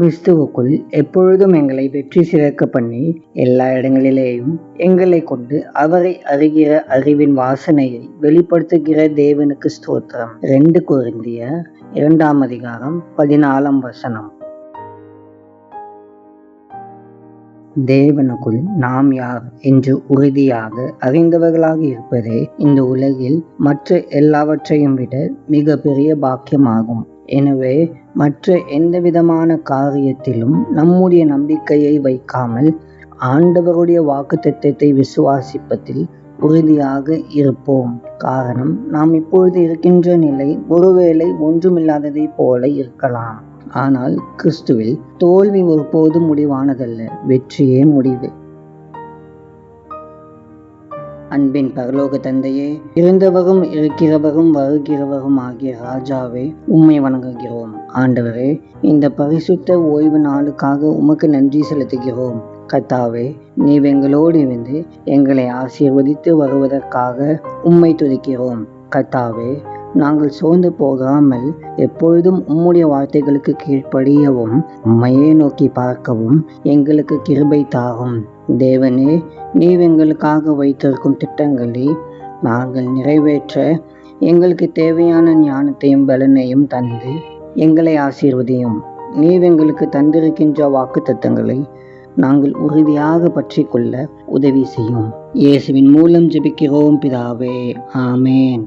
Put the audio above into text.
கிறிஸ்துவுக்குள் எப்பொழுதும் எங்களை வெற்றி சிறக்க பண்ணி எல்லா இடங்களிலேயும் எங்களை கொண்டு அவரை அறிகிற அறிவின் வாசனையை வெளிப்படுத்துகிற தேவனுக்கு ஸ்தோத்திரம். 2 கொரிந்தியர் 2ஆம் அதிகாரம் 14ஆம் வசனம். தேவனுக்குள் நாம் யார் என்று உறுதியாக அறிந்தவர்களாக இருப்பதே இந்த உலகில் மற்ற எல்லாவற்றையும் விட மிக பெரிய பாக்கியமாகும். எனவே மற்ற எந்த விதமான காரியத்திலும் நம்முடைய நம்பிக்கையை வைக்காமல் ஆண்டவருடைய வாக்குத்தத்தத்தை விசுவாசிப்பதில் உறுதியாக இருப்போம். காரணம், நாம் இப்பொழுது இருக்கின்ற நிலை ஒருவேளை ஒன்றுமில்லாததை போல இருக்கலாம். ஆனால் கிறிஸ்துவில் தோல்வி ஒருபோதும் முடிவானதல்ல, வெற்றியே முடிவு. அன்பின் பரலோக தந்தையே, இருந்தவரும் இருக்கிறவரும் வருகிறவரும் ஆகிய ராஜாவே, உம்மை வணங்குகிறோம். ஆண்டவரே, இந்த பரிசுத்த ஓய்வு நாளுக்காக உமக்கு நன்றி செலுத்துகிறோம். கர்த்தாவே, நீர் எங்களோடு இருந்து எங்களை ஆசீர்வதித்து வருவதற்காக உம்மை துதிக்கிறோம். கர்த்தாவே, நாங்கள் சோர்ந்து போகாமல் எப்பொழுதும் உம்முடைய வார்த்தைகளுக்கு கீழ்ப்படியவும் உம்மையே நோக்கி பார்க்கவும் எங்களுக்கு கிருபை தாரும். தேவனே, நீர் எங்களுக்காக வைத்திருக்கும் திட்டங்களை நாங்கள் நிறைவேற்ற எங்களுக்கு தேவையான ஞானத்தையும் பலனையும் தந்து எங்களை ஆசீர்வதியும். நீர் எங்களுக்கு தந்திருக்கின்ற வாக்கு தத்தங்களை நாங்கள் உறுதியாக பற்றி கொள்ள உதவி செய்யும். இயேசுவின் மூலம் ஜெபிக்கிறோம் பிதாவே, ஆமேன்.